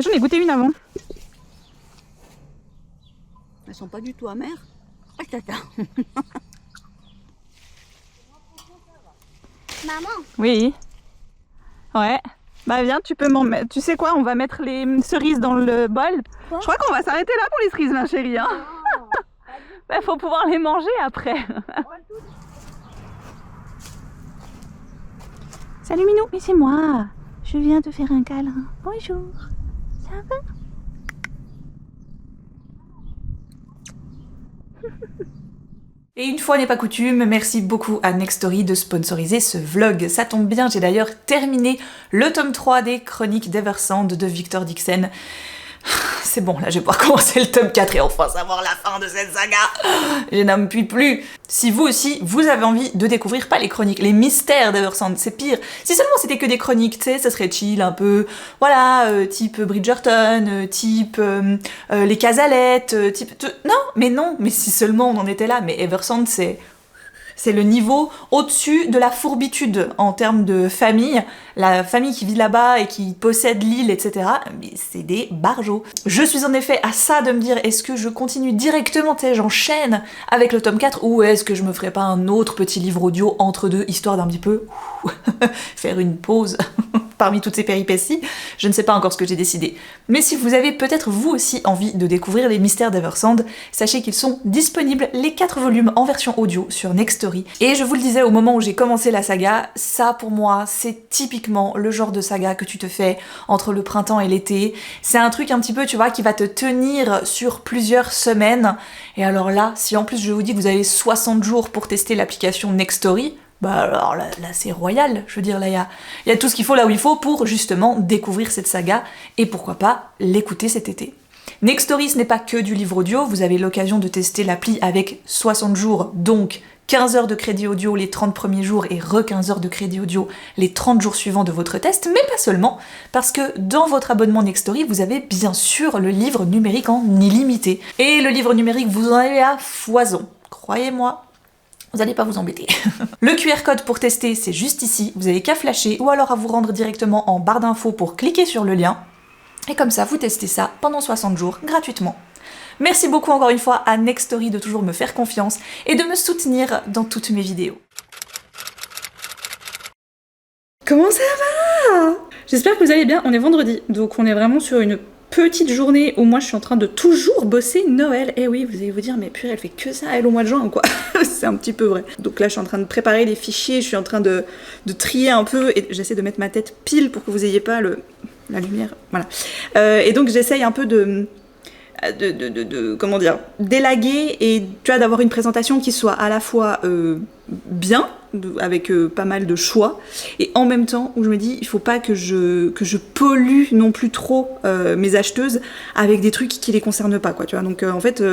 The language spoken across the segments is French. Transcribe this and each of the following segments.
j'en ai goûté une avant. Elles sont pas du tout amères. Ah, tata. Maman, Oui. Ouais. Bah viens, tu peux m'en mettre. Tu sais quoi, on va mettre les cerises dans le bol. Quoi? Je crois qu'on va s'arrêter là pour les cerises, ma chérie. Hein. Bah, faut pouvoir les manger après. Salut Minou, mais c'est moi. Je viens te faire un câlin. Bonjour. Ça va? Et une fois n'est pas coutume, merci beaucoup à Nextory de sponsoriser ce vlog. Ça tombe bien, j'ai d'ailleurs terminé le tome 3 des Chroniques d'Eversand de Victor Dixon. C'est bon, là je vais pouvoir commencer le tome 4 et enfin savoir la fin de cette saga. Je n'en puis plus. Si vous aussi, vous avez envie de découvrir pas les chroniques, les mystères d'Eversand, c'est pire. Si seulement c'était que des chroniques, tu sais, ça serait chill un peu, voilà, type Bridgerton, type les Casalettes, type... Non, mais si seulement on en était là, mais Eversand c'est le niveau au-dessus de la fourbitude en termes de famille. La famille qui vit là-bas et qui possède l'île, etc. Mais c'est des barjots. Je suis en effet à ça de me dire, est-ce que je continue directement, tu sais, j'enchaîne avec le tome 4 ou est-ce que je me ferais pas un autre petit livre audio entre deux, histoire d'un petit peu faire une pause parmi toutes ces péripéties. Je ne sais pas encore ce que j'ai décidé. Mais si vous avez peut-être vous aussi envie de découvrir les mystères d'Eversand, sachez qu'ils sont disponibles, les 4 volumes en version audio sur Nextory. Et je vous le disais au moment où j'ai commencé la saga, ça pour moi c'est typiquement le genre de saga que tu te fais entre le printemps et l'été. C'est un truc un petit peu, tu vois, qui va te tenir sur plusieurs semaines. Et alors là, si en plus je vous dis que vous avez 60 jours pour tester l'application Nextory, bah alors là c'est royal, je veux dire, là il y a tout ce qu'il faut là où il faut pour justement découvrir cette saga et pourquoi pas l'écouter cet été. Nextory, ce n'est pas que du livre audio, vous avez l'occasion de tester l'appli avec 60 jours, donc 15 heures de crédit audio les 30 premiers jours et 15 heures de crédit audio les 30 jours suivants de votre test, mais pas seulement, parce que dans votre abonnement Nextory, vous avez bien sûr le livre numérique en illimité. Et le livre numérique, vous en avez à foison, croyez-moi. Vous n'allez pas vous embêter. Le QR code pour tester, c'est juste ici, vous avez qu'à flasher ou alors à vous rendre directement en barre d'infos pour cliquer sur le lien. Et comme ça, vous testez ça pendant 60 jours, gratuitement. Merci beaucoup encore une fois à Nextory de toujours me faire confiance et de me soutenir dans toutes mes vidéos. Comment ça va? J'espère que vous allez bien, on est vendredi, donc on est vraiment sur une petite journée où moi je suis en train de toujours bosser Noël. Eh oui, vous allez vous dire, mais purée, elle fait que ça, elle, au mois de juin ou quoi? C'est un petit peu vrai. Donc là, je suis en train de préparer les fichiers, je suis en train de trier un peu, et j'essaie de mettre ma tête pile pour que vous ayez pas la lumière, voilà. Et donc j'essaye un peu de comment dire, d'élaguer et tu vois, d'avoir une présentation qui soit à la fois bien, avec pas mal de choix, et en même temps où je me dis il faut pas que je pollue non plus trop mes acheteuses avec des trucs qui les concernent pas, quoi, tu vois. Donc en fait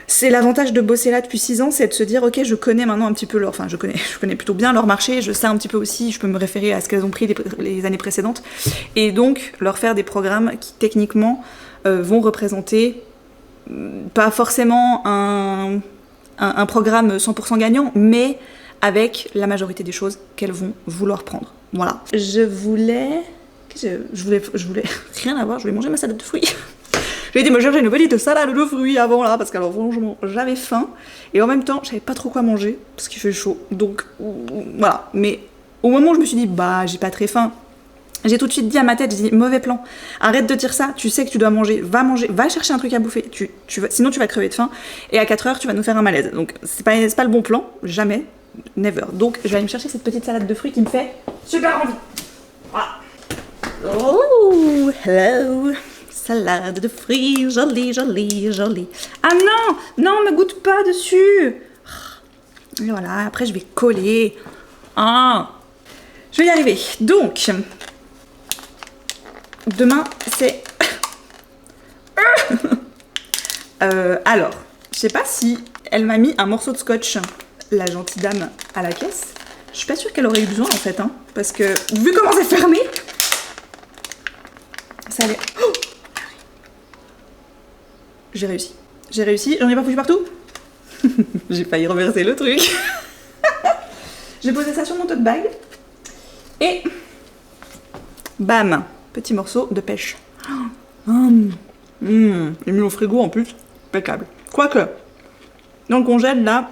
c'est l'avantage de bosser là depuis 6 ans, c'est de se dire ok, je connais maintenant un petit peu leur, enfin je connais plutôt bien leur marché, je sais un petit peu aussi, je peux me référer à ce qu'elles ont pris les années précédentes, et donc leur faire des programmes qui techniquement vont représenter pas forcément un programme 100% gagnant, mais avec la majorité des choses qu'elles vont vouloir prendre. Voilà. Je voulais rien à voir, je voulais manger ma salade de fruits. J'ai été me chercher une petite salade de fruits avant là, parce qu'alors franchement j'avais faim, et en même temps je savais pas trop quoi manger, parce qu'il fait chaud, donc voilà. Mais au moment où je me suis dit bah j'ai pas très faim, j'ai tout de suite dit à ma tête, j'ai dit mauvais plan, arrête de dire ça, tu sais que tu dois manger, va chercher un truc à bouffer, sinon tu vas crever de faim, et à 4 heures tu vas nous faire un malaise. Donc c'est pas le bon plan, jamais, never. Donc je vais aller me chercher cette petite salade de fruits qui me fait super envie. Voilà. Oh, hello, salade de fruits, jolie, jolie, jolie. Ah non, me goûte pas dessus. Et voilà, après je vais coller. Ah, je vais y arriver. Donc... demain, c'est... alors, je sais pas si elle m'a mis un morceau de scotch, la gentille dame à la caisse. Je suis pas sûre qu'elle aurait eu besoin en fait, hein, parce que vu comment c'est fermé, ça allait... Oh, j'ai réussi, j'en ai pas foutu partout. J'ai failli renverser le truc. J'ai posé ça sur mon tote bag et bam, petit morceau de pêche. J'ai mis au frigo en plus, impeccable. Quoique, dans le congèle là,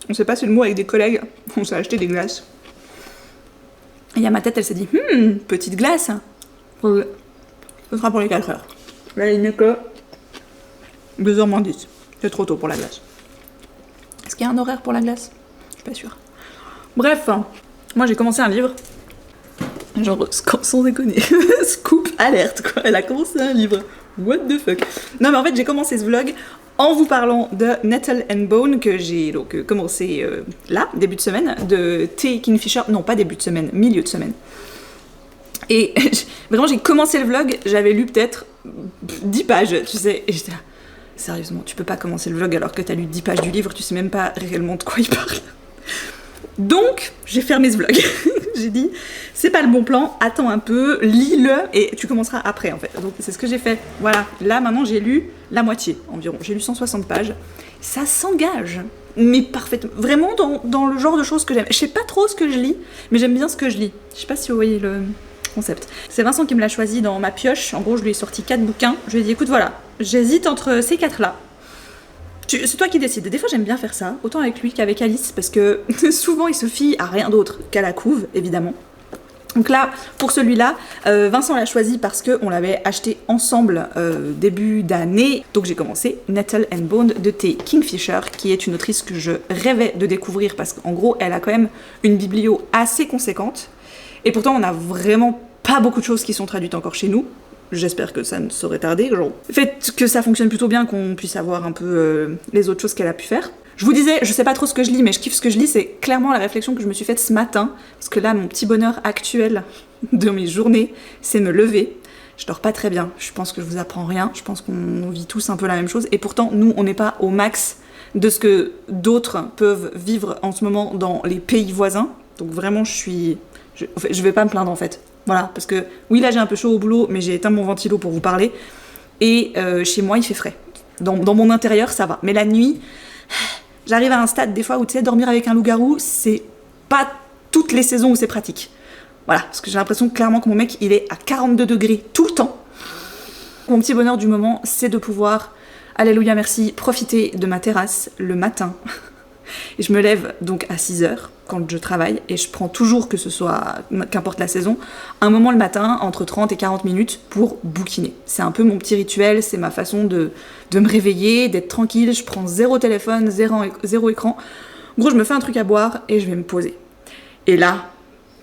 on s'est passé le mot avec des collègues, on s'est acheté des glaces. Et il y a ma tête, elle s'est dit, petite glace, ce sera pour les 4 heures. Là il n'est que 2h moins 10, c'est trop tôt pour la glace. Est-ce qu'il y a un horaire pour la glace? Je suis pas sûre. Bref, moi j'ai commencé un livre. Genre, sans déconner, scoop, alerte quoi, elle a commencé un livre. What the fuck. Non mais en fait j'ai commencé ce vlog en vous parlant de Nettle and Bone que j'ai donc commencé là, début de semaine, de T. Kingfisher, non pas début de semaine, milieu de semaine. Et vraiment j'ai commencé le vlog, j'avais lu peut-être 10 pages, tu sais, et j'étais là, sérieusement, tu peux pas commencer le vlog alors que t'as lu 10 pages du livre, tu sais même pas réellement de quoi il parle. Donc, j'ai fermé ce vlog. J'ai dit, c'est pas le bon plan, attends un peu, lis-le et tu commenceras après en fait. Donc c'est ce que j'ai fait. Voilà, là maintenant j'ai lu la moitié environ. J'ai lu 160 pages. Ça s'engage, mais parfaitement. Vraiment dans le genre de choses que j'aime. Je sais pas trop ce que je lis, mais j'aime bien ce que je lis. Je sais pas si vous voyez le concept. C'est Vincent qui me l'a choisi dans ma pioche. En gros, je lui ai sorti 4 bouquins. Je lui ai dit, écoute, voilà, j'hésite entre ces 4-là. C'est toi qui décides. Des fois, j'aime bien faire ça, autant avec lui qu'avec Alice, parce que souvent, il se fie à rien d'autre qu'à la couve, évidemment. Donc là, pour celui-là, Vincent l'a choisi parce qu'on l'avait acheté ensemble début d'année. Donc j'ai commencé Nettle and Bone de T. Kingfisher, qui est une autrice que je rêvais de découvrir, parce qu'en gros, elle a quand même une biblio assez conséquente. Et pourtant, on n'a vraiment pas beaucoup de choses qui sont traduites encore chez nous. J'espère que ça ne saurait tarder. Genre, faites que ça fonctionne plutôt bien, qu'on puisse avoir un peu les autres choses qu'elle a pu faire. Je vous disais, je sais pas trop ce que je lis, mais je kiffe ce que je lis. C'est clairement la réflexion que je me suis faite ce matin. Parce que là, mon petit bonheur actuel de mes journées, c'est me lever. Je dors pas très bien. Je pense que je vous apprends rien. Je pense qu'on vit tous un peu la même chose. Et pourtant, nous, on n'est pas au max de ce que d'autres peuvent vivre en ce moment dans les pays voisins. Donc vraiment, je vais pas me plaindre en fait. Voilà, parce que oui, là j'ai un peu chaud au boulot, mais j'ai éteint mon ventilo pour vous parler. Et chez moi, il fait frais. Dans mon intérieur, ça va. Mais la nuit, j'arrive à un stade des fois où tu sais, dormir avec un loup-garou, c'est pas toutes les saisons où c'est pratique. Voilà, parce que j'ai l'impression clairement que mon mec, il est à 42 degrés tout le temps. Mon petit bonheur du moment, c'est de pouvoir, alléluia merci, profiter de ma terrasse le matin. Et je me lève donc à 6h quand je travaille et je prends toujours, que ce soit, qu'importe la saison, un moment le matin entre 30 et 40 minutes pour bouquiner. C'est un peu mon petit rituel, c'est ma façon de me réveiller, d'être tranquille, je prends zéro téléphone, zéro écran. En gros, je me fais un truc à boire et je vais me poser. Et là,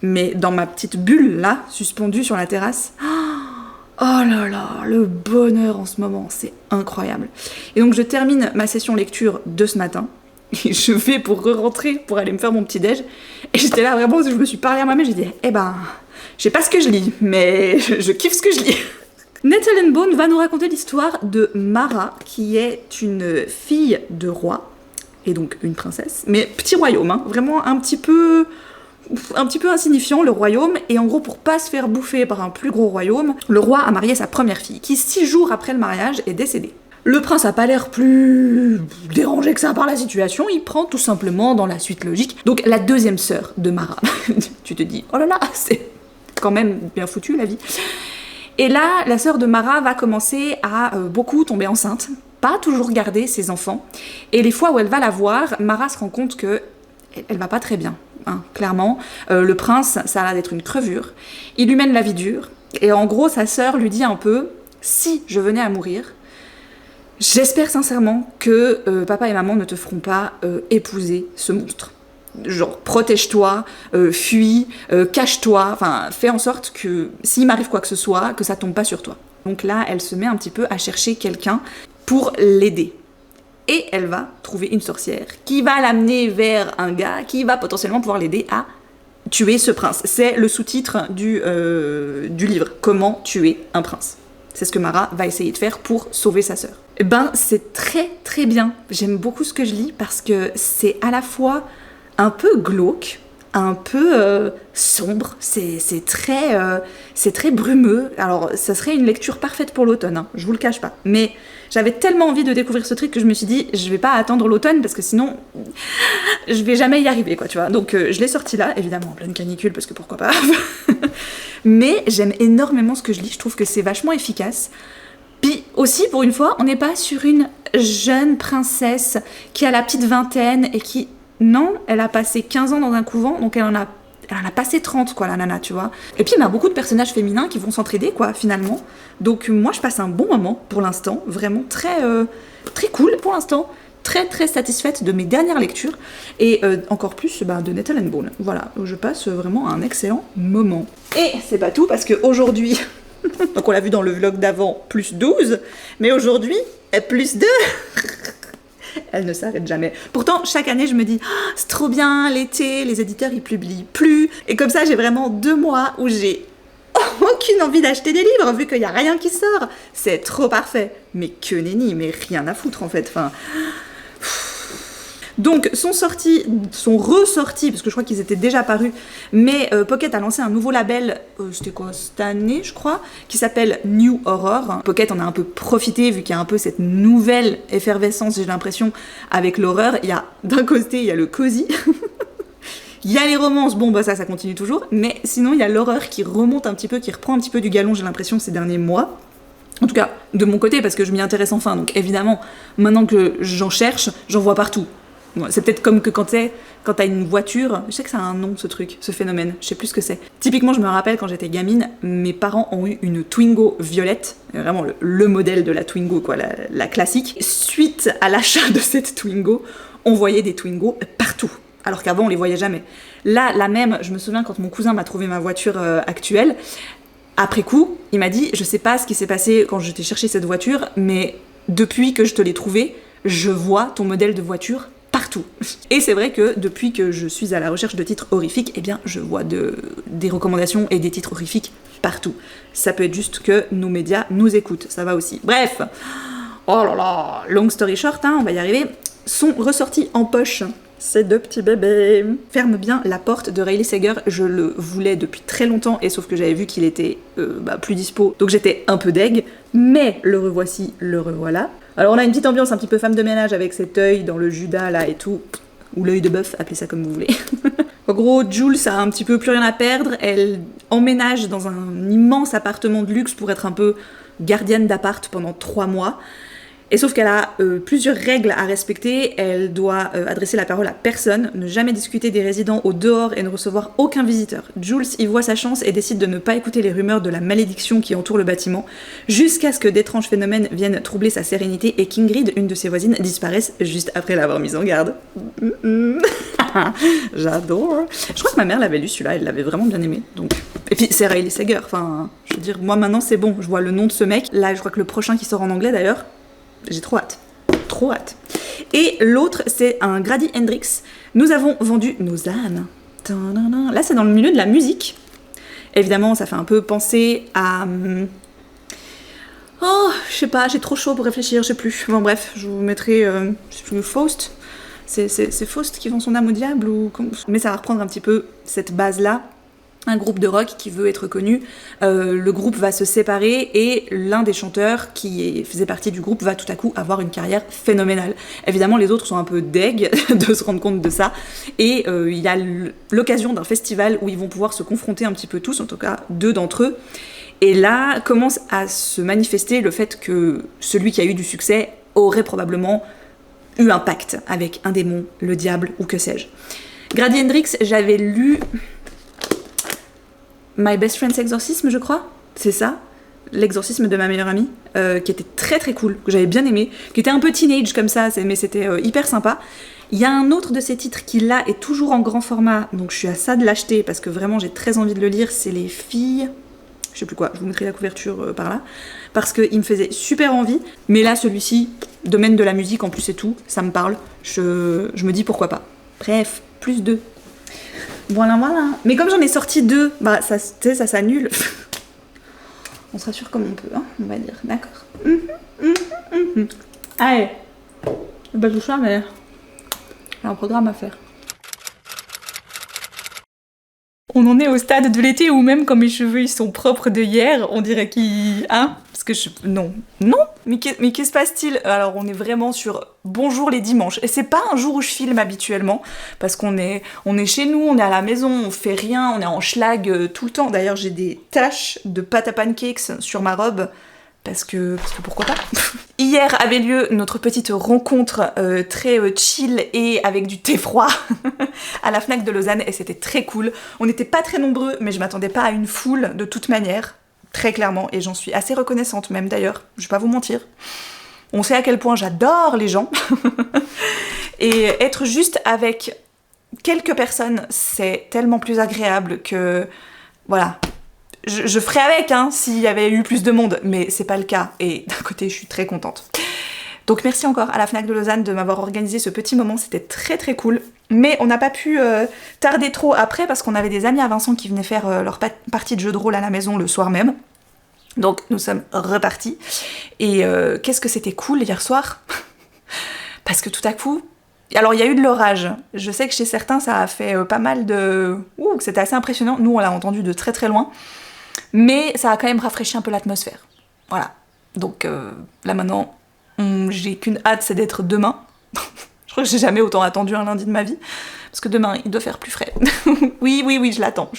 mais dans ma petite bulle là, suspendue sur la terrasse, oh là là, le bonheur en ce moment, c'est incroyable. Et donc je termine ma session lecture de ce matin. Et je vais pour re-rentrer, pour aller me faire mon petit déj. Et j'étais là vraiment, je me suis parlé à ma mère, j'ai dit, eh ben, je sais pas ce que je lis, mais je kiffe ce que je lis. Nettle and Bone va nous raconter l'histoire de Mara, qui est une fille de roi, et donc une princesse, mais petit royaume, hein, vraiment un petit peu insignifiant le royaume, et en gros pour pas se faire bouffer par un plus gros royaume, le roi a marié sa première fille, qui 6 jours après le mariage est décédée. Le prince a pas l'air plus dérangé que ça par la situation, il prend tout simplement dans la suite logique, donc la deuxième sœur de Mara. Tu te dis, oh là là, c'est quand même bien foutu la vie. Et là, la sœur de Mara va commencer à beaucoup tomber enceinte, pas toujours garder ses enfants, et les fois où elle va la voir, Mara se rend compte que elle va pas très bien, hein, clairement. Le prince, ça a l'air d'être une crevure, il lui mène la vie dure, et en gros, sa sœur lui dit un peu, si je venais à mourir, j'espère sincèrement que papa et maman ne te feront pas épouser ce monstre. Genre, protège-toi, fuis, cache-toi, enfin, fais en sorte que s'il m'arrive quoi que ce soit, que ça tombe pas sur toi. Donc là, elle se met un petit peu à chercher quelqu'un pour l'aider. Et elle va trouver une sorcière qui va l'amener vers un gars qui va potentiellement pouvoir l'aider à tuer ce prince. C'est le sous-titre du livre, Comment tuer un prince. C'est ce que Mara va essayer de faire pour sauver sa sœur. Et ben, c'est très très bien. J'aime beaucoup ce que je lis parce que c'est à la fois un peu glauque, un peu sombre, c'est très brumeux. Alors, ça serait une lecture parfaite pour l'automne, hein, je vous le cache pas. Mais j'avais tellement envie de découvrir ce truc que je me suis dit, je vais pas attendre l'automne parce que sinon, je vais jamais y arriver, quoi, tu vois. Donc, je l'ai sorti là, évidemment en pleine canicule parce que pourquoi pas. Mais j'aime énormément ce que je lis, je trouve que c'est vachement efficace. Puis aussi, pour une fois, on n'est pas sur une jeune princesse qui a la petite vingtaine et qui... Non, elle a passé 15 ans dans un couvent, donc elle en a passé 30, quoi, la nana, tu vois. Et puis, il y a beaucoup de personnages féminins qui vont s'entraider, quoi, finalement. Donc, moi, je passe un bon moment, pour l'instant. Vraiment très, très cool, pour l'instant. Très, très satisfaite de mes dernières lectures. Et encore plus de Nettle and Bone. Voilà, je passe vraiment un excellent moment. Et c'est pas tout, parce qu'aujourd'hui... Donc, on l'a vu dans le vlog d'avant, plus 12. Mais aujourd'hui, plus 2. Elle ne s'arrête jamais. Pourtant, chaque année, je me dis, oh, c'est trop bien, l'été, les éditeurs, ils publient plus. Et comme ça, j'ai vraiment 2 mois où j'ai aucune envie d'acheter des livres, vu qu'il n'y a rien qui sort. C'est trop parfait. Mais que nenni, mais rien à foutre, en fait. Enfin... Donc, sont ressortis, parce que je crois qu'ils étaient déjà parus, mais Pocket a lancé un nouveau label, c'était quoi, cette année, je crois, qui s'appelle New Horror. Pocket en a un peu profité, vu qu'il y a un peu cette nouvelle effervescence, j'ai l'impression, avec l'horreur. Il y a, d'un côté, il y a le cozy, il y a les romances, bon, bah ça continue toujours, mais sinon, il y a l'horreur qui remonte un petit peu, qui reprend un petit peu du galon, j'ai l'impression, ces derniers mois. En tout cas, de mon côté, parce que je m'y intéresse enfin, donc évidemment, maintenant que j'en cherche, j'en vois partout. C'est peut-être comme que quand t'as une voiture, je sais que ça a un nom ce truc, ce phénomène, je sais plus ce que c'est. Typiquement, je me rappelle quand j'étais gamine, mes parents ont eu une Twingo violette, vraiment le modèle de la Twingo, quoi, la classique. Suite à l'achat de cette Twingo, on voyait des Twingo partout, alors qu'avant on les voyait jamais. Là, la même, je me souviens quand mon cousin m'a trouvé ma voiture actuelle, après coup, il m'a dit, je sais pas ce qui s'est passé quand je t'ai cherché cette voiture, mais depuis que je te l'ai trouvée, je vois ton modèle de voiture partout. Et c'est vrai que depuis que je suis à la recherche de titres horrifiques, eh bien je vois des recommandations et des titres horrifiques partout. Ça peut être juste que nos médias nous écoutent, ça va aussi. Bref, oh là là, long story short, on va y arriver, sont ressortis en poche. Ces 2 petits bébés. Ferme bien la porte de Riley Sager, je le voulais depuis très longtemps, et sauf que j'avais vu qu'il était plus dispo, donc j'étais un peu deg, mais le revoici, le revoilà. Alors on a une petite ambiance un petit peu femme de ménage avec cet œil dans le Judas là et tout, ou l'œil de bœuf, appelez ça comme vous voulez. En gros, Jules a un petit peu plus rien à perdre, elle emménage dans un immense appartement de luxe pour être un peu gardienne d'appart pendant 3 mois. Et sauf qu'elle a plusieurs règles à respecter, elle doit adresser la parole à personne, ne jamais discuter des résidents au dehors et ne recevoir aucun visiteur. Jules y voit sa chance et décide de ne pas écouter les rumeurs de la malédiction qui entoure le bâtiment, jusqu'à ce que d'étranges phénomènes viennent troubler sa sérénité et qu'Ingrid, une de ses voisines, disparaisse juste après l'avoir mise en garde. J'adore. Je crois que ma mère l'avait lu celui-là, elle l'avait vraiment bien aimé. Donc... Et puis c'est Riley Sager, enfin, je veux dire, moi maintenant c'est bon, je vois le nom de ce mec. Là, je crois que le prochain qui sort en anglais d'ailleurs, j'ai trop hâte. Trop hâte. Et l'autre, c'est un Grady Hendrix. Nous avons vendu nos ânes. Là, c'est dans le milieu de la musique. Évidemment, ça fait un peu penser à... Oh, je sais pas, j'ai trop chaud pour réfléchir, je sais plus. Bon, bref, je vous mettrai... je sais plus, Faust. C'est Faust qui vend son âme au diable ou... Mais ça va reprendre un petit peu cette base-là. Un groupe de rock qui veut être connu, le groupe va se séparer et l'un des chanteurs qui faisait partie du groupe va tout à coup avoir une carrière phénoménale. Évidemment, les autres sont un peu deg de se rendre compte de ça, et il y a l'occasion d'un festival où ils vont pouvoir se confronter un petit peu tous, en tout cas 2 d'entre eux, et là commence à se manifester le fait que celui qui a eu du succès aurait probablement eu un pacte avec un démon, le diable ou que sais-je. Grady Hendrix, j'avais lu... My Best Friend's Exorcism, je crois, c'est ça, l'exorcisme de ma meilleure amie, qui était très très cool, que j'avais bien aimé, qui était un peu teenage comme ça, mais c'était hyper sympa. Il y a un autre de ces titres qui là est toujours en grand format, donc je suis à ça de l'acheter parce que vraiment j'ai très envie de le lire, c'est Les Filles, je sais plus quoi, je vous mettrai la couverture par là, parce qu'il me faisait super envie, mais là celui-ci, domaine de la musique en plus et tout, ça me parle, je me dis pourquoi pas. Bref, plus 2. Voilà, voilà. Mais comme j'en ai sorti 2, bah ça s'annule. On se rassure comme on peut, hein, on va dire. D'accord. Allez. Bah tout ça, mais j'ai un programme à faire. On en est au stade de l'été où même quand mes cheveux ils sont propres de hier, on dirait qu'ils... Hein? Parce que je... Non. Non. Mais qu'est-ce qui se passe-t-il? Alors on est vraiment sur bonjour les dimanches. Et c'est pas un jour où je filme habituellement, parce qu'on est chez nous, on est à la maison, on fait rien, on est en schlag tout le temps. D'ailleurs j'ai des taches de pâte à pancakes sur ma robe. parce que pourquoi pas. Hier avait lieu notre petite rencontre très chill et avec du thé froid à la Fnac de Lausanne et c'était très cool. On n'était pas très nombreux mais je m'attendais pas à une foule de toute manière, très clairement, et j'en suis assez reconnaissante même d'ailleurs, je vais pas vous mentir. On sait à quel point j'adore les gens et être juste avec quelques personnes c'est tellement plus agréable que voilà. Je ferais avec s'il y avait eu plus de monde, mais c'est pas le cas, et d'un côté je suis très contente. Donc merci encore à la Fnac de Lausanne de m'avoir organisé ce petit moment, c'était très très cool. Mais on n'a pas pu tarder trop après parce qu'on avait des amis à Vincent qui venaient faire leur partie de jeu de rôle à la maison le soir même. Donc nous sommes repartis. Et qu'est-ce que c'était cool hier soir. Parce que tout à coup... Alors il y a eu de l'orage, je sais que chez certains ça a fait pas mal de... Ouh, c'était assez impressionnant, nous on l'a entendu de très très loin. Mais ça a quand même rafraîchi un peu l'atmosphère. Voilà. Donc là maintenant, j'ai qu'une hâte, c'est d'être demain. Je crois que j'ai jamais autant attendu un lundi de ma vie. Parce que demain, il doit faire plus frais. oui, je l'attends.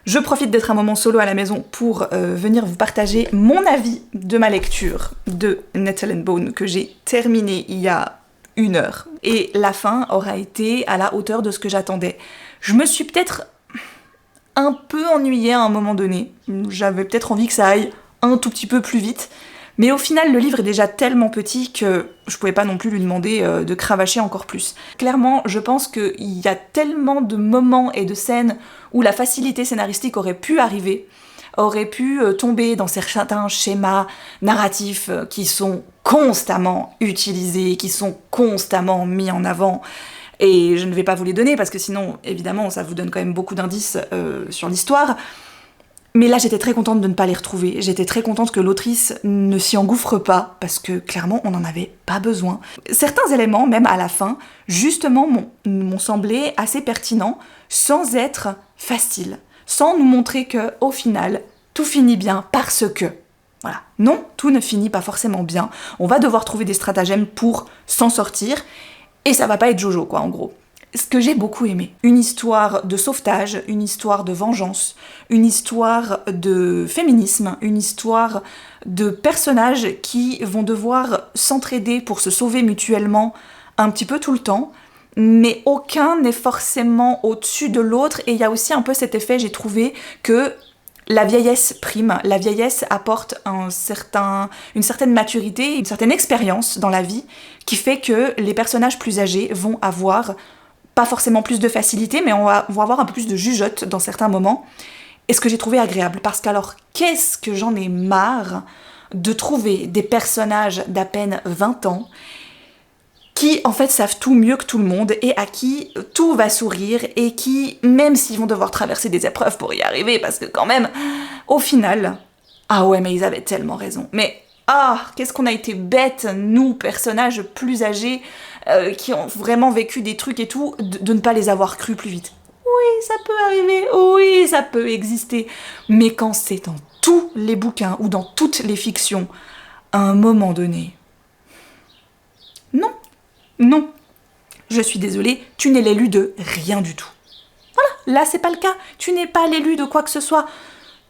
Je profite d'être un moment solo à la maison pour venir vous partager mon avis de ma lecture de Nettle and Bone que j'ai terminé il y a 1 heure. Et la fin aura été à la hauteur de ce que j'attendais. Je me suis peut-être un peu ennuyée à un moment donné. J'avais peut-être envie que ça aille un tout petit peu plus vite. Mais au final, le livre est déjà tellement petit que je pouvais pas non plus lui demander de cravacher encore plus. Clairement, je pense qu'il y a tellement de moments et de scènes où la facilité scénaristique aurait pu arriver, aurait pu tomber dans certains schémas narratifs qui sont constamment utilisés, qui sont constamment mis en avant. Et je ne vais pas vous les donner parce que sinon, évidemment, ça vous donne quand même beaucoup d'indices sur l'histoire. Mais là, j'étais très contente de ne pas les retrouver. J'étais très contente que l'autrice ne s'y engouffre pas, parce que clairement, on n'en avait pas besoin. Certains éléments, même à la fin, justement, m'ont semblé assez pertinents, sans être faciles, sans nous montrer que, au final, tout finit bien parce que. Voilà. Non, tout ne finit pas forcément bien. On va devoir trouver des stratagèmes pour s'en sortir, et ça va pas être Jojo, quoi, en gros. Ce que j'ai beaucoup aimé, une histoire de sauvetage, une histoire de vengeance, une histoire de féminisme, une histoire de personnages qui vont devoir s'entraider pour se sauver mutuellement un petit peu tout le temps, mais aucun n'est forcément au-dessus de l'autre, et il y a aussi un peu cet effet, j'ai trouvé, que la vieillesse prime, la vieillesse apporte une certaine maturité, une certaine expérience dans la vie, qui fait que les personnages plus âgés vont avoir pas forcément plus de facilité, mais on va avoir un peu plus de jugeote dans certains moments. Et ce que j'ai trouvé agréable, parce qu'alors, qu'est-ce que j'en ai marre de trouver des personnages d'à peine 20 ans qui, en fait, savent tout mieux que tout le monde et à qui tout va sourire et qui, même s'ils vont devoir traverser des épreuves pour y arriver, parce que quand même, au final... Ah ouais, mais ils avaient tellement raison. Mais, qu'est-ce qu'on a été bêtes, nous, personnages plus âgés, qui ont vraiment vécu des trucs et tout, de ne pas les avoir crus plus vite. Oui, ça peut arriver, oui, ça peut exister. Mais quand c'est dans tous les bouquins ou dans toutes les fictions, à un moment donné... Non. Je suis désolée, tu n'es l'élu de rien du tout. Voilà, là c'est pas le cas. Tu n'es pas l'élu de quoi que ce soit.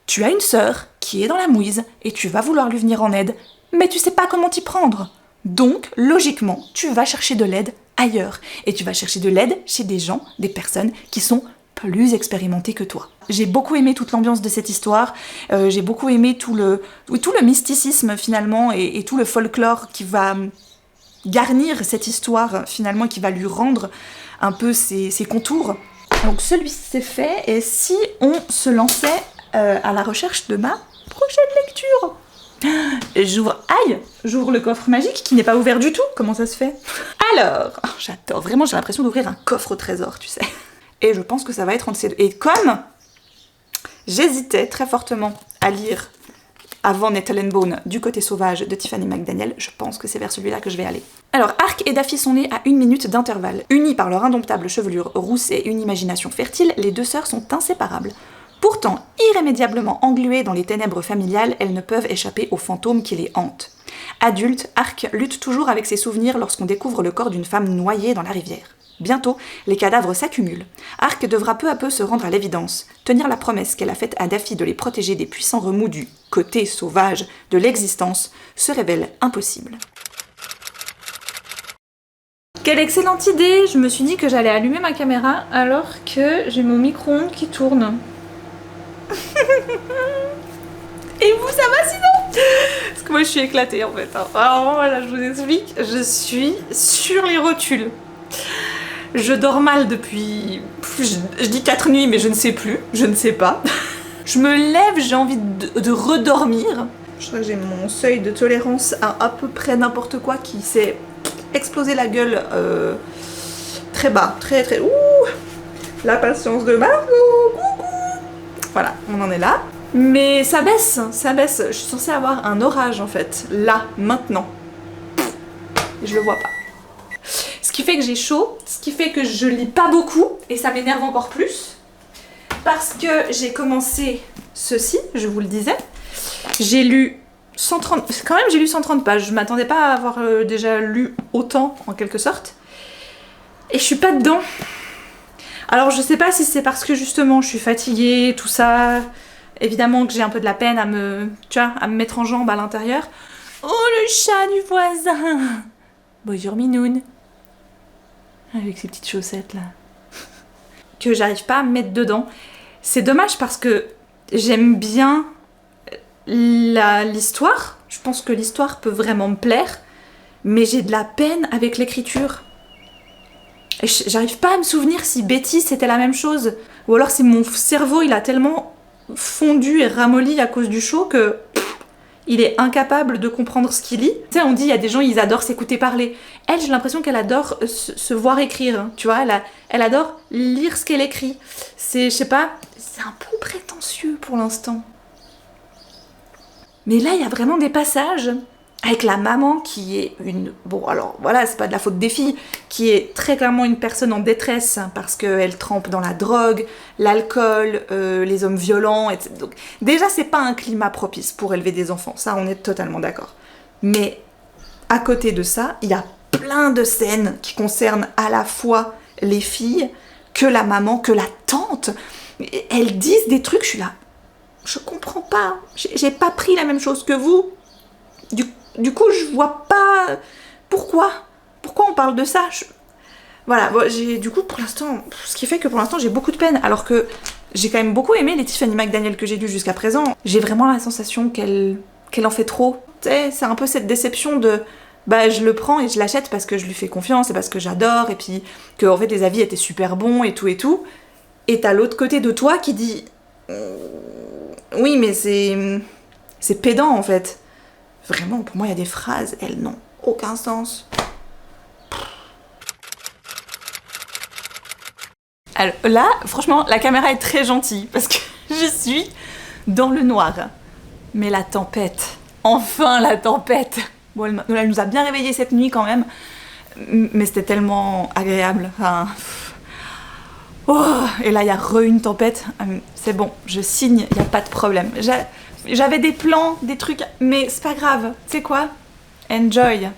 Tu as une sœur qui est dans la mouise et tu vas vouloir lui venir en aide, mais tu sais pas comment t'y prendre. Donc, logiquement, tu vas chercher de l'aide ailleurs. Et tu vas chercher de l'aide chez des gens, des personnes qui sont plus expérimentés que toi. J'ai beaucoup aimé toute l'ambiance de cette histoire, j'ai beaucoup aimé tout le mysticisme finalement et tout le folklore qui va garnir cette histoire finalement, qui va lui rendre un peu ses contours. Donc celui-ci c'est fait, et si on se lançait à la recherche de ma prochaine lecture? J'ouvre le coffre magique qui n'est pas ouvert du tout, comment ça se fait? Alors, j'adore, vraiment j'ai l'impression d'ouvrir un coffre au trésor, tu sais. Et je pense que ça va être entre ces deux. Et comme j'hésitais très fortement à lire avant Nettle and Bone du côté sauvage de Tiffany McDaniel, je pense que c'est vers celui-là que je vais aller. Alors, Arc et Daffy sont nés à 1 minute d'intervalle. Unies par leur indomptable chevelure rousse et une imagination fertile, les deux sœurs sont inséparables. Pourtant, irrémédiablement engluées dans les ténèbres familiales, elles ne peuvent échapper aux fantômes qui les hantent. Adulte, Arc lutte toujours avec ses souvenirs lorsqu'on découvre le corps d'une femme noyée dans la rivière. Bientôt, les cadavres s'accumulent. Ark devra peu à peu se rendre à l'évidence. Tenir la promesse qu'elle a faite à Daffy de les protéger des puissants remous du côté sauvage de l'existence se révèle impossible. Quelle excellente idée! Je me suis dit que j'allais allumer ma caméra alors que j'ai mon micro-ondes qui tourne. Et vous, ça va sinon? Parce que moi je suis éclatée en fait. Alors voilà, je vous explique, je suis sur les rotules. Je dors mal depuis... Je dis 4 nuits mais je ne sais plus, je ne sais pas. Je me lève, j'ai envie de redormir. Je crois que j'ai mon seuil de tolérance à peu près n'importe quoi qui s'est explosé la gueule très bas, très très... Ouh, la patience de Margot, coucou. Voilà, on en est là. Mais ça baisse, ça baisse. Je suis censée avoir un orage en fait, là, maintenant. Et je le vois pas. Ce qui fait que j'ai chaud, ce qui fait que je lis pas beaucoup, et ça m'énerve encore plus. Parce que j'ai commencé ceci, je vous le disais. J'ai lu 130... Quand même j'ai lu 130 pages, je m'attendais pas à avoir déjà lu autant, en quelque sorte. Et je suis pas dedans. Alors je sais pas si c'est parce que justement je suis fatiguée, tout ça... Évidemment que j'ai un peu de la peine à me mettre en jambe à l'intérieur. Oh, le chat du voisin! Bonjour Minoun. Avec ses petites chaussettes là. Que j'arrive pas à me mettre dedans. C'est dommage parce que j'aime bien l'histoire. Je pense que l'histoire peut vraiment me plaire. Mais j'ai de la peine avec l'écriture. J'arrive pas à me souvenir si Betty c'était la même chose. Ou alors si mon cerveau il a tellement... fondu et ramolli à cause du chaud que il est incapable de comprendre ce qu'il lit. Tu sais, on dit il y a des gens ils adorent s'écouter parler. Elle, j'ai l'impression qu'elle adore se voir écrire. Hein. Tu vois, elle adore lire ce qu'elle écrit. C'est, je sais pas, c'est un peu prétentieux pour l'instant. Mais là, il y a vraiment des passages avec la maman qui est une... Bon, alors voilà, c'est pas de la faute des filles, qui est très clairement une personne en détresse parce qu'elle trempe dans la drogue, l'alcool, les hommes violents, etc. Donc, déjà, c'est pas un climat propice pour élever des enfants, ça, on est totalement d'accord. Mais à côté de ça, il y a plein de scènes qui concernent à la fois les filles, que la maman, que la tante. Elles disent des trucs, je suis là, je comprends pas, j'ai pas pris la même chose que vous. Du coup, je vois pas pourquoi on parle de ça. Voilà, bon, du coup, pour l'instant, ce qui fait que pour l'instant, j'ai beaucoup de peine, alors que j'ai quand même beaucoup aimé les Tiffany McDaniel que j'ai lues jusqu'à présent. J'ai vraiment la sensation qu'elle en fait trop. Tu sais, c'est un peu cette déception de... Bah, je le prends et je l'achète parce que je lui fais confiance et parce que j'adore, et puis que, en fait, les avis étaient super bons et tout et tout. Et t'as l'autre côté de toi qui dit... Oui, mais c'est pédant, en fait. Vraiment, pour moi, il y a des phrases, elles n'ont aucun sens. Alors là, franchement, la caméra est très gentille parce que je suis dans le noir. Mais la tempête, enfin la tempête. Bon, elle nous a bien réveillés cette nuit quand même, mais c'était tellement agréable. Enfin... Oh, et là, il y a une tempête. C'est bon, je signe, il n'y a pas de problème. J'avais des plans, des trucs, mais c'est pas grave. Tu sais quoi? Enjoy.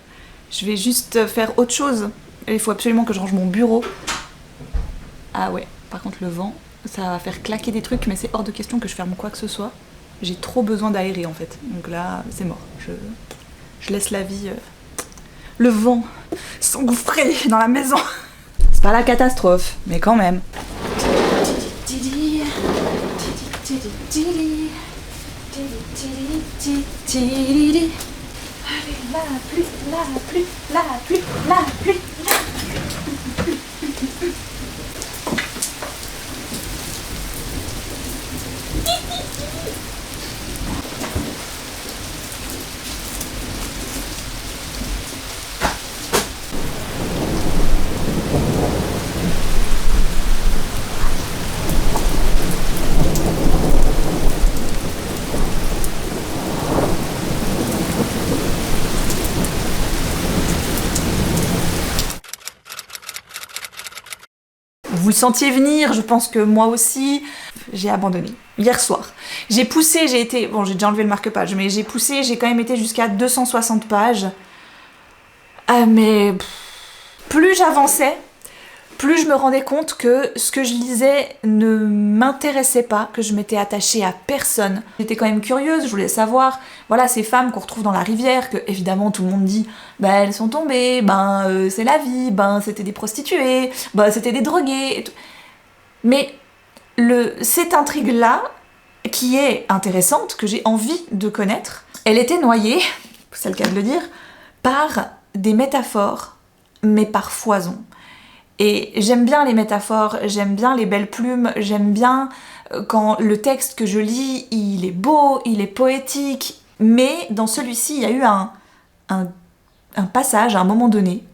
Je vais juste faire autre chose. Il faut absolument que je range mon bureau. Ah ouais, par contre le vent, ça va faire claquer des trucs, mais c'est hors de question que je ferme quoi que ce soit. J'ai trop besoin d'aérer en fait. Donc là, c'est mort. Je laisse la vie... Le vent s'engouffrer dans la maison. C'est pas la catastrophe, mais quand même. Allez, la pluie, la pluie, la pluie, la pluie. Vous le sentiez venir, je pense que moi aussi. J'ai abandonné. Hier soir. J'ai poussé, j'ai été... Bon, j'ai déjà enlevé le marque-page, mais j'ai poussé, j'ai quand même été jusqu'à 260 pages. Mais plus j'avançais, plus je me rendais compte que ce que je lisais ne m'intéressait pas, que je m'étais attachée à personne. J'étais quand même curieuse, je voulais savoir, voilà, ces femmes qu'on retrouve dans la rivière, que évidemment tout le monde dit, bah elles sont tombées, c'est la vie, c'était des prostituées, c'était des drogués, et tout. Mais cette intrigue-là, qui est intéressante, que j'ai envie de connaître, elle était noyée, c'est le cas de le dire, par des métaphores, mais par foison. Et j'aime bien les métaphores, j'aime bien les belles plumes, j'aime bien quand le texte que je lis, il est beau, il est poétique, mais dans celui-ci, il y a eu un passage, à un moment donné,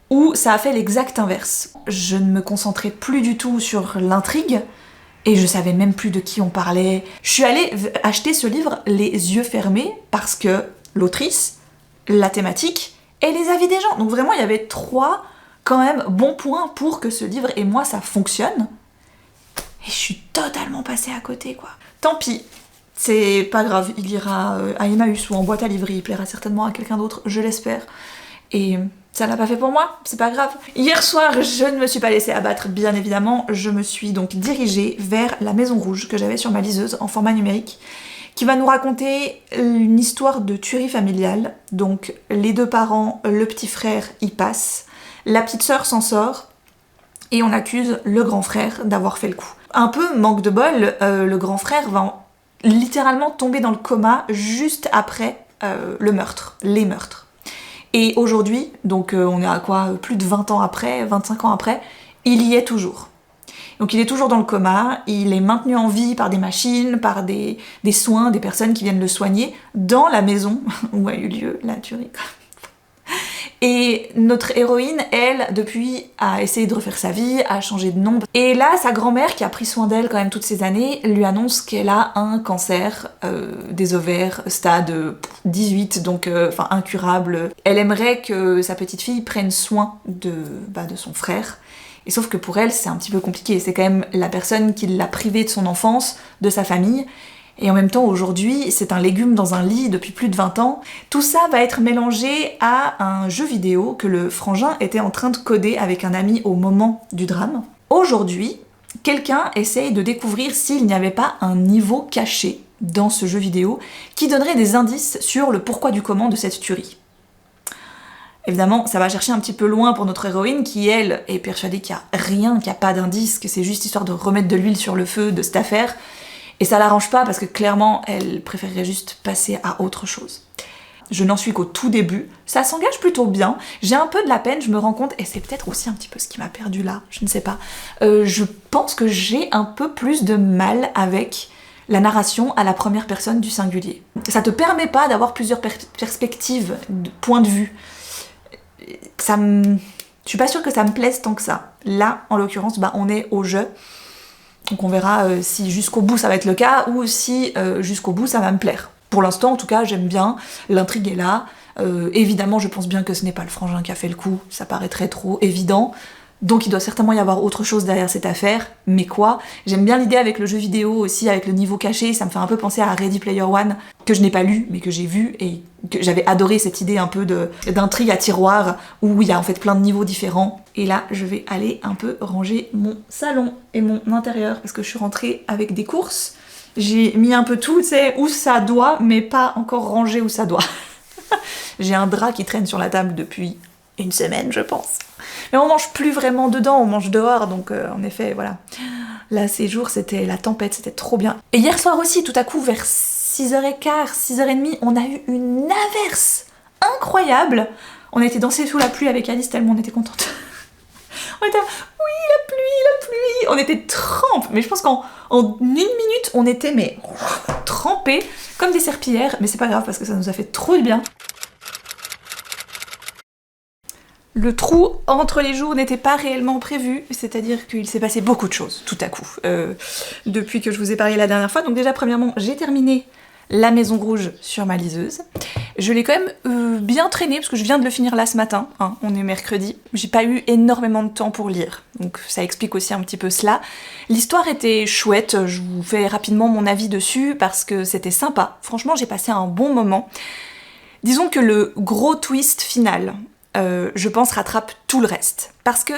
où ça a fait l'exact inverse. Je ne me concentrais plus du tout sur l'intrigue, et je savais même plus de qui on parlait. Je suis allée acheter ce livre les yeux fermés, parce que l'autrice, la thématique, et les avis des gens. Donc vraiment, il y avait 3 quand même bons points pour que ce livre et moi, ça fonctionne. Et je suis totalement passée à côté, quoi. Tant pis, c'est pas grave, il ira à Emmaüs ou en boîte à livrer, il plaira certainement à quelqu'un d'autre, je l'espère. Et ça l'a pas fait pour moi, c'est pas grave. Hier soir, je ne me suis pas laissée abattre, bien évidemment. Je me suis donc dirigée vers La Maison Rouge, que j'avais sur ma liseuse en format numérique, qui va nous raconter une histoire de tuerie familiale. Donc les 2 parents, le petit frère y passe, la petite sœur s'en sort, et on accuse le grand frère d'avoir fait le coup. Un peu manque de bol, le grand frère va littéralement tomber dans le coma juste après les meurtres. Et aujourd'hui, donc on est à quoi, plus de 20 ans après, 25 ans après, il y est toujours. Donc il est toujours dans le coma, il est maintenu en vie par des machines, par des soins, des personnes qui viennent le soigner dans la maison où a eu lieu la tuerie. Et notre héroïne, elle, depuis, a essayé de refaire sa vie, a changé de nom. Et là, sa grand-mère, qui a pris soin d'elle quand même toutes ces années, lui annonce qu'elle a un cancer des ovaires, stade 18, donc incurable. Elle aimerait que sa petite fille prenne soin de son frère. Et sauf que pour elle, c'est un petit peu compliqué. C'est quand même la personne qui l'a privée de son enfance, de sa famille. Et en même temps, aujourd'hui, c'est un légume dans un lit depuis plus de 20 ans. Tout ça va être mélangé à un jeu vidéo que le frangin était en train de coder avec un ami au moment du drame. Aujourd'hui, quelqu'un essaye de découvrir s'il n'y avait pas un niveau caché dans ce jeu vidéo qui donnerait des indices sur le pourquoi du comment de cette tuerie. Évidemment, ça va chercher un petit peu loin pour notre héroïne qui, elle, est persuadée qu'il n'y a rien, qu'il n'y a pas d'indice, que c'est juste histoire de remettre de l'huile sur le feu de cette affaire. Et ça l'arrange pas parce que clairement, elle préférerait juste passer à autre chose. Je n'en suis qu'au tout début, ça s'engage plutôt bien, j'ai un peu de la peine, je me rends compte, et c'est peut-être aussi un petit peu ce qui m'a perdu là, je ne sais pas. Je pense que j'ai un peu plus de mal avec la narration à la première personne du singulier. Ça te permet pas d'avoir plusieurs perspectives, de points de vue. Je suis pas sûre que ça me plaise tant que ça. Là, en l'occurrence, on est au jeu. Donc on verra si jusqu'au bout ça va être le cas ou si jusqu'au bout ça va me plaire. Pour l'instant, en tout cas, j'aime bien, l'intrigue est là. Évidemment, je pense bien que ce n'est pas le frangin qui a fait le coup, ça paraîtrait trop évident. Donc il doit certainement y avoir autre chose derrière cette affaire, mais quoi? J'aime bien l'idée avec le jeu vidéo aussi, avec le niveau caché, ça me fait un peu penser à Ready Player One, que je n'ai pas lu, mais que j'ai vu, et que j'avais adoré cette idée un peu d'intrigue à tiroir, où il y a en fait plein de niveaux différents. Et là, je vais aller un peu ranger mon salon et mon intérieur, parce que je suis rentrée avec des courses. J'ai mis un peu tout, tu sais, où ça doit, mais pas encore rangé où ça doit. J'ai un drap qui traîne sur la table depuis une semaine, je pense. Mais on mange plus vraiment dedans, on mange dehors, donc en effet, voilà. Là, ces jours, c'était la tempête, c'était trop bien. Et hier soir aussi, tout à coup, vers 6h15, 6h30, on a eu une averse incroyable. On a été danser sous la pluie avec Alice, tellement on était contente. On était là, oui, la pluie, on était trempes. Mais je pense qu'en une minute, on était trempés comme des serpillères. Mais c'est pas grave parce que ça nous a fait trop de bien. Le trou entre les jours n'était pas réellement prévu, c'est-à-dire qu'il s'est passé beaucoup de choses, tout à coup, depuis que je vous ai parlé la dernière fois. Donc déjà, premièrement, j'ai terminé La Maison Rouge sur ma liseuse. Je l'ai quand même bien traîné, parce que je viens de le finir là ce matin, hein, on est mercredi. J'ai pas eu énormément de temps pour lire, donc ça explique aussi un petit peu cela. L'histoire était chouette, je vous fais rapidement mon avis dessus, parce que c'était sympa. Franchement, j'ai passé un bon moment. Disons que le gros twist final, je pense, rattrape tout le reste. Parce que,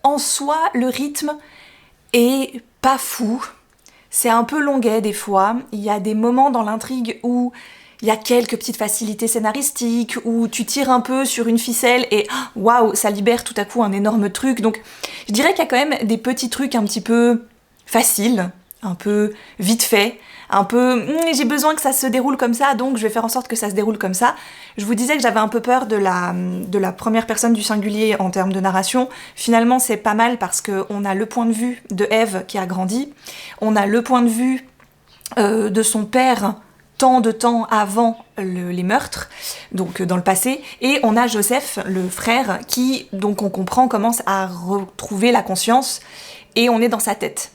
En soi, le rythme est pas fou. C'est un peu longuet des fois. Il y a des moments dans l'intrigue où il y a quelques petites facilités scénaristiques, où tu tires un peu sur une ficelle et waouh, ça libère tout à coup un énorme truc. Donc je dirais qu'il y a quand même des petits trucs un petit peu faciles, un peu vite fait, un peu j'ai besoin que ça se déroule comme ça, donc je vais faire en sorte que ça se déroule comme ça. Je vous disais que j'avais un peu peur de la première personne du singulier en termes de narration. Finalement, c'est pas mal parce qu'on a le point de vue de Eve qui a grandi, on a le point de vue de son père tant de temps avant les meurtres, donc dans le passé, et on a Joseph, le frère, qui, donc on comprend, commence à retrouver la conscience, et on est dans sa tête.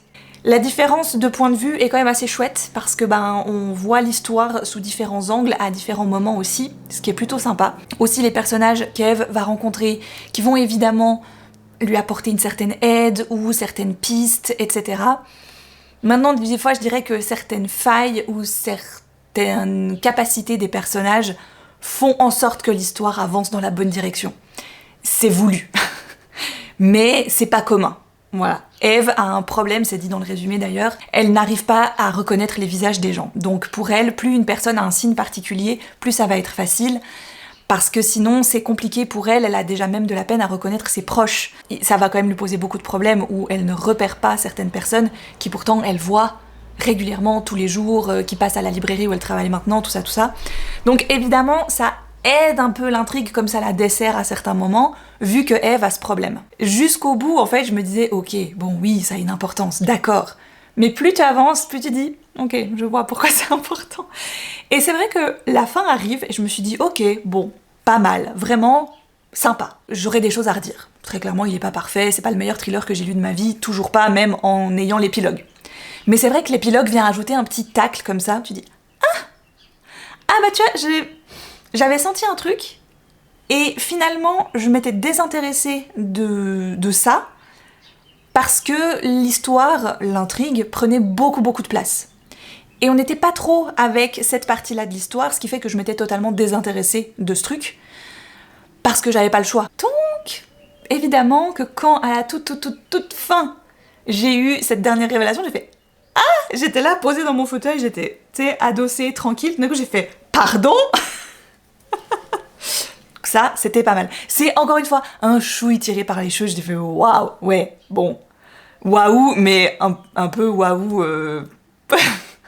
La différence de point de vue est quand même assez chouette, parce que on voit l'histoire sous différents angles, à différents moments aussi, ce qui est plutôt sympa. Aussi les personnages qu'Eve va rencontrer, qui vont évidemment lui apporter une certaine aide, ou certaines pistes, etc. Maintenant, des fois, je dirais que certaines failles, ou certaines capacités des personnages font en sorte que l'histoire avance dans la bonne direction. C'est voulu. Mais c'est pas commun. Voilà. Eve a un problème, c'est dit dans le résumé d'ailleurs, elle n'arrive pas à reconnaître les visages des gens. Donc pour elle, plus une personne a un signe particulier, plus ça va être facile, parce que sinon c'est compliqué pour elle, elle a déjà même de la peine à reconnaître ses proches. Et ça va quand même lui poser beaucoup de problèmes, où elle ne repère pas certaines personnes qui pourtant elle voit régulièrement, tous les jours, qui passent à la librairie où elle travaille maintenant, tout ça, tout ça. Donc évidemment, ça aide un peu l'intrigue, comme ça la dessert à certains moments, vu que Eve a ce problème. Jusqu'au bout, en fait, je me disais, ok, bon oui, ça a une importance, d'accord. Mais plus tu avances, plus tu dis, ok, je vois pourquoi c'est important. Et c'est vrai que la fin arrive, et je me suis dit, ok, bon, pas mal, vraiment sympa. J'aurais des choses à redire. Très clairement, il est pas parfait, c'est pas le meilleur thriller que j'ai lu de ma vie, toujours pas, même en ayant l'épilogue. Mais c'est vrai que l'épilogue vient ajouter un petit tacle comme ça, tu dis, ah bah tu vois, j'avais senti un truc, et finalement, je m'étais désintéressée de ça, parce que l'histoire, l'intrigue, prenait beaucoup de place. Et on n'était pas trop avec cette partie-là de l'histoire, ce qui fait que je m'étais totalement désintéressée de ce truc, parce que j'avais pas le choix. Donc, évidemment que quand, à la toute fin, j'ai eu cette dernière révélation, j'ai fait « Ah !» J'étais là, posée dans mon fauteuil, j'étais, tu sais, adossée, tranquille, d'un coup j'ai fait « Pardon ?» Ça, c'était pas mal. C'est, encore une fois, un chouï tiré par les cheveux, j'ai fait « Waouh, ouais, bon, waouh, mais un peu waouh,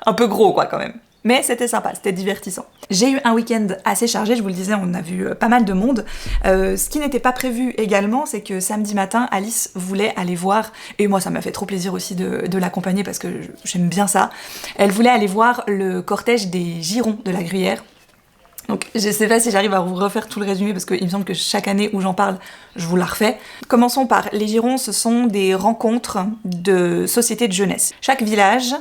un peu gros, quoi, quand même. » Mais c'était sympa, c'était divertissant. J'ai eu un week-end assez chargé, je vous le disais, on a vu pas mal de monde. Ce qui n'était pas prévu également, c'est que samedi matin, Alice voulait aller voir, et moi ça m'a fait trop plaisir aussi de l'accompagner parce que j'aime bien ça, elle voulait aller voir le cortège des Girons de la Gruyère. Donc je sais pas si j'arrive à vous refaire tout le résumé parce qu'il me semble que chaque année où j'en parle, je vous la refais. Commençons par les Girons, ce sont des rencontres de sociétés de jeunesse. Chaque village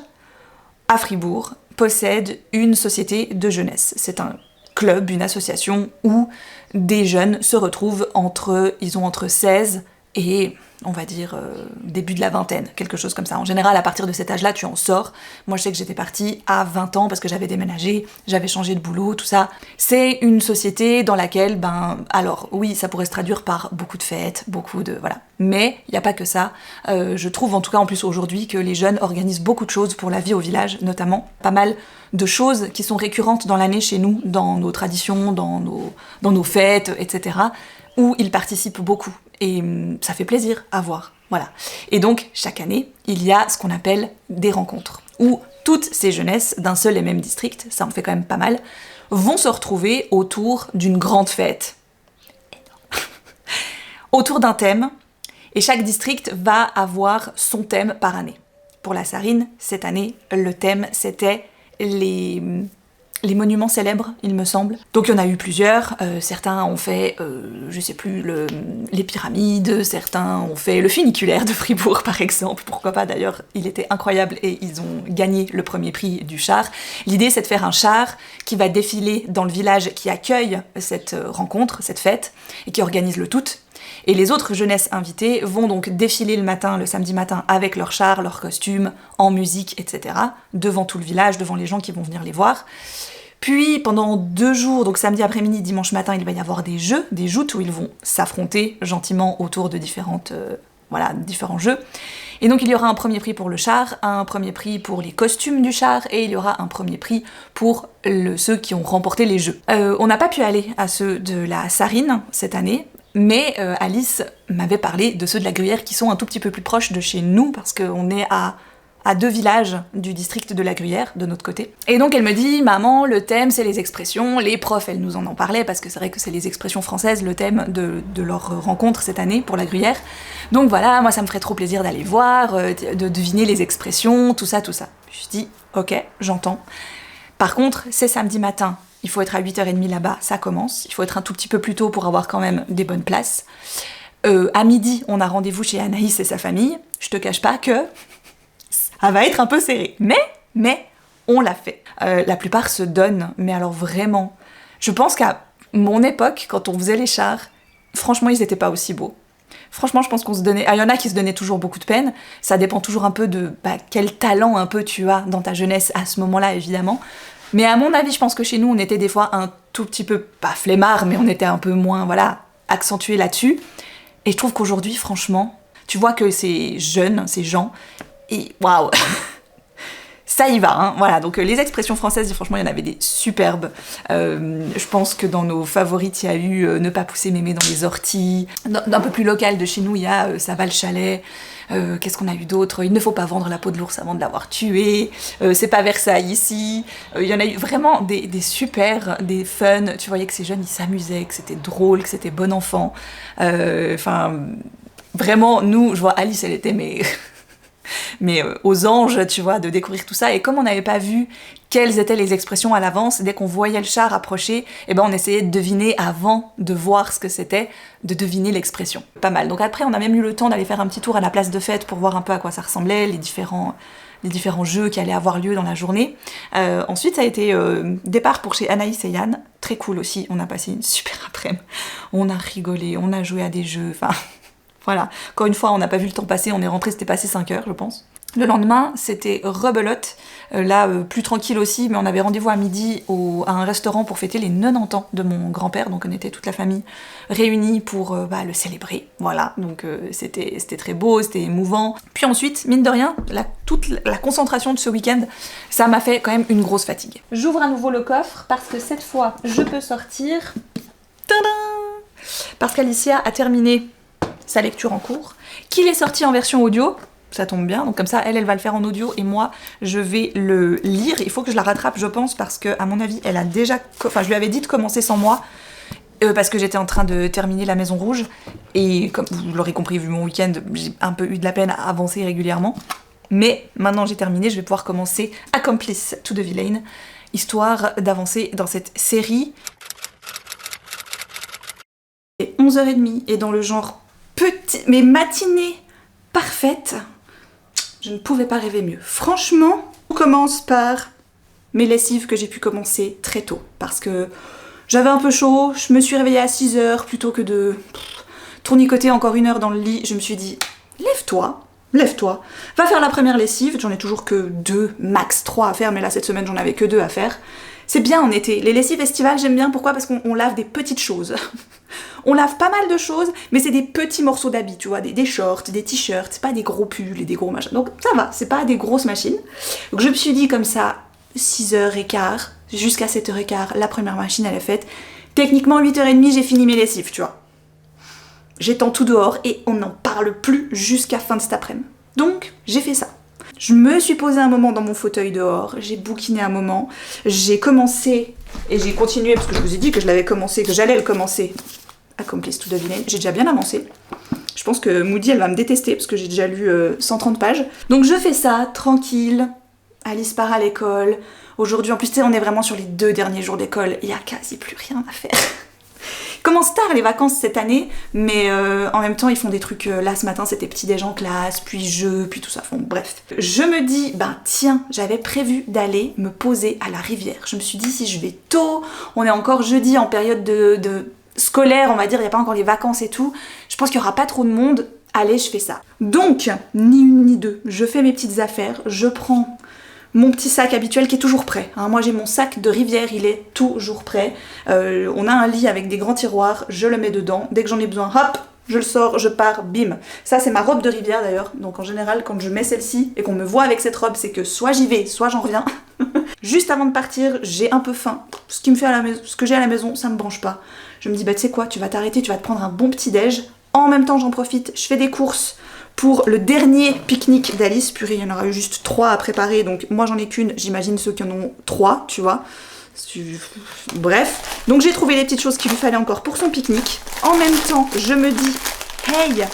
à Fribourg possède une société de jeunesse. C'est un club, une association où des jeunes se retrouvent ils ont entre 16 et, on va dire, début de la vingtaine, quelque chose comme ça. En général, à partir de cet âge-là, tu en sors. Moi, je sais que j'étais partie à 20 ans parce que j'avais déménagé, j'avais changé de boulot, tout ça. C'est une société dans laquelle, alors, oui, ça pourrait se traduire par beaucoup de fêtes, voilà. Mais il n'y a pas que ça. Je trouve, en tout cas, en plus aujourd'hui, que les jeunes organisent beaucoup de choses pour la vie au village, notamment. Pas mal de choses qui sont récurrentes dans l'année chez nous, dans nos traditions, dans nos fêtes, etc., où ils participent beaucoup. Et ça fait plaisir à voir, voilà. Et donc, chaque année, il y a ce qu'on appelle des rencontres, où toutes ces jeunesses d'un seul et même district, ça en fait quand même pas mal, vont se retrouver autour d'une grande fête. Autour d'un thème, et chaque district va avoir son thème par année. Pour la Sarine, cette année, le thème, c'était les monuments célèbres, il me semble. Donc il y en a eu plusieurs, certains ont fait, je sais plus, les pyramides, certains ont fait le funiculaire de Fribourg par exemple, pourquoi pas d'ailleurs, il était incroyable et ils ont gagné le premier prix du char. L'idée c'est de faire un char qui va défiler dans le village qui accueille cette rencontre, cette fête, et qui organise le tout. Et les autres jeunesses invitées vont donc défiler le samedi matin, avec leurs chars, leurs costumes, en musique, etc., devant tout le village, devant les gens qui vont venir les voir. Puis, pendant 2 jours, donc samedi après-midi, dimanche matin, il va y avoir des jeux, des joutes, où ils vont s'affronter gentiment autour de différentes voilà, différents jeux. Et donc il y aura un premier prix pour le char, un premier prix pour les costumes du char, et il y aura un premier prix pour ceux qui ont remporté les jeux. On n'a pas pu aller à ceux de la Sarine cette année, mais Alice m'avait parlé de ceux de la Gruyère qui sont un tout petit peu plus proches de chez nous, parce qu'on est à 2 villages du district de la Gruyère, de notre côté. Et donc elle me dit, maman, le thème c'est les expressions, les profs elles nous en ont parlé, parce que c'est vrai que c'est les expressions françaises, le thème de leur rencontre cette année pour la Gruyère. Donc voilà, moi ça me ferait trop plaisir d'aller voir, de deviner les expressions, tout ça, tout ça. Je dis, ok, j'entends. Par contre, c'est samedi matin, il faut être à 8h30 là-bas, ça commence, il faut être un tout petit peu plus tôt pour avoir quand même des bonnes places. À midi, on a rendez-vous chez Anaïs et sa famille, je te cache pas que ça va être un peu serré. Mais, on l'a fait. La plupart se donnent, mais alors vraiment, je pense qu'à mon époque, quand on faisait les chars, franchement, ils étaient pas aussi beaux. Franchement, je pense qu'on se donnait... Ah, il y en a qui se donnaient toujours beaucoup de peine, ça dépend toujours un peu de quel talent un peu tu as dans ta jeunesse à ce moment-là, évidemment. Mais à mon avis, je pense que chez nous, on était des fois un tout petit peu, pas flemmard, mais on était un peu moins, voilà, accentué là-dessus. Et je trouve qu'aujourd'hui, franchement, tu vois que ces jeunes, ces gens, et waouh, ça y va, hein. Voilà, donc les expressions françaises, franchement, il y en avait des superbes. Je pense que dans nos favorites, il y a eu ne pas pousser mémé dans les orties. D'un peu plus local de chez nous, il y a ça va le chalet. Qu'est-ce qu'on a eu d'autre? Il ne faut pas vendre la peau de l'ours avant de l'avoir tué. C'est pas Versailles ici. Il y en a eu vraiment des super, des fun. Tu voyais que ces jeunes, ils s'amusaient, que c'était drôle, que c'était bon enfant. Enfin, vraiment, nous, je vois Alice, elle était mais aux anges, tu vois, de découvrir tout ça. Et comme on n'avait pas vu quelles étaient les expressions à l'avance, dès qu'on voyait le char approcher, eh ben on essayait de deviner avant de voir ce que c'était, de deviner l'expression. Pas mal. Donc après, on a même eu le temps d'aller faire un petit tour à la place de fête pour voir un peu à quoi ça ressemblait, les différents jeux qui allaient avoir lieu dans la journée. Ensuite, ça a été départ pour chez Anaïs et Yann. Très cool aussi. On a passé une super après-midi. On a rigolé, on a joué à des jeux, enfin... Voilà, encore une fois, on n'a pas vu le temps passer, on est rentré, c'était passé 5 heures, je pense. Le lendemain, c'était rebelote, là, plus tranquille aussi, mais on avait rendez-vous à midi à un restaurant pour fêter les 90 ans de mon grand-père, donc on était toute la famille réunie pour le célébrer, voilà, donc c'était très beau, c'était émouvant. Puis ensuite, mine de rien, toute la concentration de ce week-end, ça m'a fait quand même une grosse fatigue. J'ouvre à nouveau le coffre, parce que cette fois, je peux sortir... Tadam ! Parce qu'Alicia a terminé sa lecture en cours, qu'il est sorti en version audio, ça tombe bien, donc comme ça, elle va le faire en audio, et moi, je vais le lire. Il faut que je la rattrape, je pense, parce que, à mon avis, elle a déjà... Enfin, je lui avais dit de commencer sans moi, parce que j'étais en train de terminer La Maison Rouge, et comme vous l'aurez compris, vu mon week-end, j'ai un peu eu de la peine à avancer régulièrement, mais maintenant j'ai terminé, je vais pouvoir commencer Accomplice to the Villain, histoire d'avancer dans cette série. Et 11h30, et dans le genre... mais matinée parfaite, je ne pouvais pas rêver mieux. Franchement, on commence par mes lessives que j'ai pu commencer très tôt, parce que j'avais un peu chaud, je me suis réveillée à 6h, plutôt que de tournicoter encore 1 heure dans le lit, je me suis dit, lève-toi, va faire la première lessive, j'en ai toujours que 2, max 3 à faire, mais là cette semaine j'en avais que 2 à faire. C'est bien en été, les lessives estivales j'aime bien, pourquoi? Parce qu'on lave des petites choses. On lave pas mal de choses, mais c'est des petits morceaux d'habits, tu vois, des shorts, des t-shirts, c'est pas des gros pulls et des gros machins. Donc ça va, c'est pas des grosses machines. Donc je me suis dit comme ça, 6h15, jusqu'à 7h15, la première machine elle est faite. Techniquement 8h30 j'ai fini mes lessives, tu vois. J'étends tout dehors et on n'en parle plus jusqu'à fin de cet après-midi. Donc j'ai fait ça. Je me suis posée un moment dans mon fauteuil dehors, j'ai bouquiné un moment, j'ai commencé et j'ai continué parce que je vous ai dit que je l'avais commencé, que j'allais le commencer. Accomplice to the Villain, j'ai déjà bien avancé. Je pense que Moody elle va me détester parce que j'ai déjà lu 130 pages. Donc je fais ça, tranquille. Alice part à l'école. Aujourd'hui, en plus, tu sais, on est vraiment sur les 2 derniers jours d'école. Il y a quasi plus rien à faire. Ils commencent tard les vacances cette année, mais en même temps, ils font des trucs. Là, ce matin, c'était petit déj en classe, puis jeux, puis tout ça. Bon, bref. Je me dis, tiens, j'avais prévu d'aller me poser à la rivière. Je me suis dit, si je vais tôt, on est encore jeudi en période de scolaire, on va dire, il n'y a pas encore les vacances et tout, je pense qu'il n'y aura pas trop de monde, allez, je fais ça. Donc, ni une ni deux, je fais mes petites affaires, je prends mon petit sac habituel qui est toujours prêt. Hein. Moi j'ai mon sac de rivière, il est toujours prêt. On a un lit avec des grands tiroirs, je le mets dedans, dès que j'en ai besoin, hop, je le sors, je pars, bim. Ça c'est ma robe de rivière d'ailleurs, donc en général quand je mets celle-ci et qu'on me voit avec cette robe, c'est que soit j'y vais, soit j'en reviens. Juste avant de partir, j'ai un peu faim. Ce qui me fait à la maison, ce que j'ai à la maison, ça me branche pas. Je me dis bah tu sais quoi, tu vas t'arrêter, tu vas te prendre un bon petit déj. En même temps j'en profite, je fais des courses pour le dernier pique-nique d'Alice. Purée, il y en aura eu juste 3 à préparer, donc moi j'en ai qu'une, j'imagine ceux qui en ont 3, tu vois. Bref, donc j'ai trouvé les petites choses qu'il lui fallait encore pour son pique-nique. En même temps, je me dis, hey,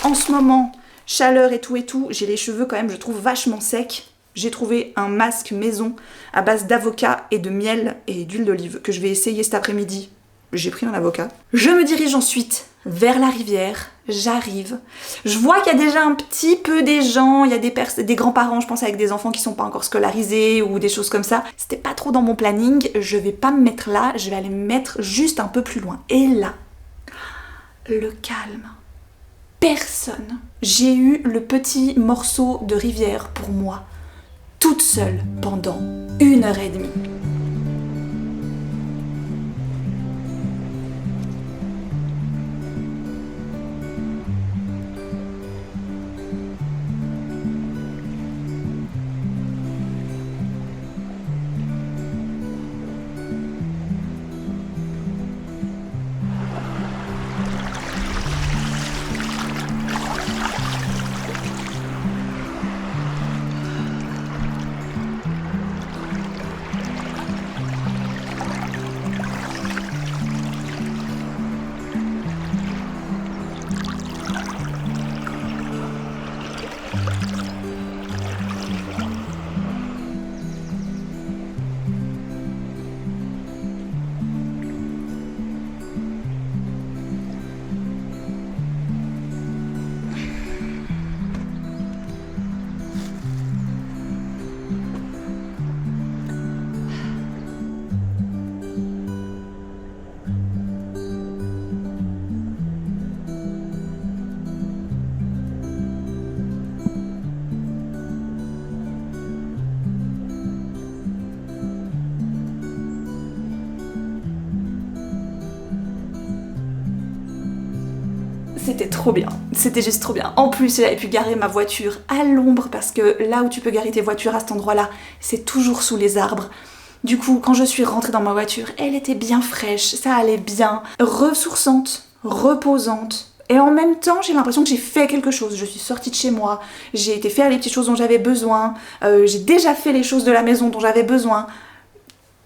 en ce moment, chaleur et tout, j'ai les cheveux quand même, je trouve vachement secs. J'ai trouvé un masque maison à base d'avocat et de miel et d'huile d'olive que je vais essayer cet après-midi. J'ai pris un avocat. Je me dirige ensuite vers la rivière, j'arrive. Je vois qu'il y a déjà un petit peu des gens, il y a des grands-parents, je pense, avec des enfants qui sont pas encore scolarisés ou des choses comme ça. C'était pas trop dans mon planning, je vais pas me mettre là, je vais aller me mettre juste un peu plus loin. Et là, le calme. Personne. J'ai eu le petit morceau de rivière pour moi, toute seule pendant 1h30. C'était trop bien, c'était juste trop bien. En plus, j'avais pu garer ma voiture à l'ombre parce que là où tu peux garer tes voitures à cet endroit-là, c'est toujours sous les arbres. Du coup, quand je suis rentrée dans ma voiture, elle était bien fraîche, ça allait bien, ressourçante, reposante. Et en même temps, j'ai l'impression que j'ai fait quelque chose. Je suis sortie de chez moi, j'ai été faire les petites choses dont j'avais besoin, j'ai déjà fait les choses de la maison dont j'avais besoin.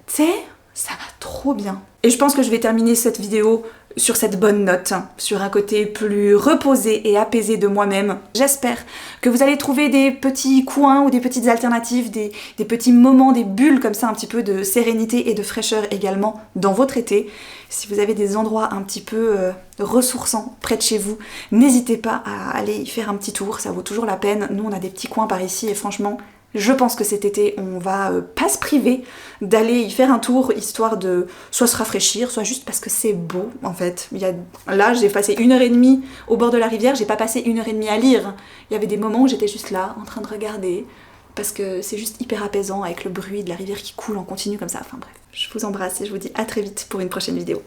Tu sais, ça va trop bien. Et je pense que je vais terminer cette vidéo sur cette bonne note, sur un côté plus reposé et apaisé de moi-même. J'espère que vous allez trouver des petits coins ou des petites alternatives, des petits moments, des bulles comme ça, un petit peu de sérénité et de fraîcheur également dans votre été. Si vous avez des endroits un petit peu ressourçants près de chez vous, n'hésitez pas à aller y faire un petit tour, ça vaut toujours la peine. Nous on a des petits coins par ici et franchement, je pense que cet été, on va pas se priver d'aller y faire un tour, histoire de soit se rafraîchir, soit juste parce que c'est beau, en fait. Là, j'ai passé 1h30 au bord de la rivière, j'ai pas passé 1h30 à lire. Il y avait des moments où j'étais juste là, en train de regarder, parce que c'est juste hyper apaisant avec le bruit de la rivière qui coule en continu comme ça. Enfin bref, je vous embrasse et je vous dis à très vite pour une prochaine vidéo.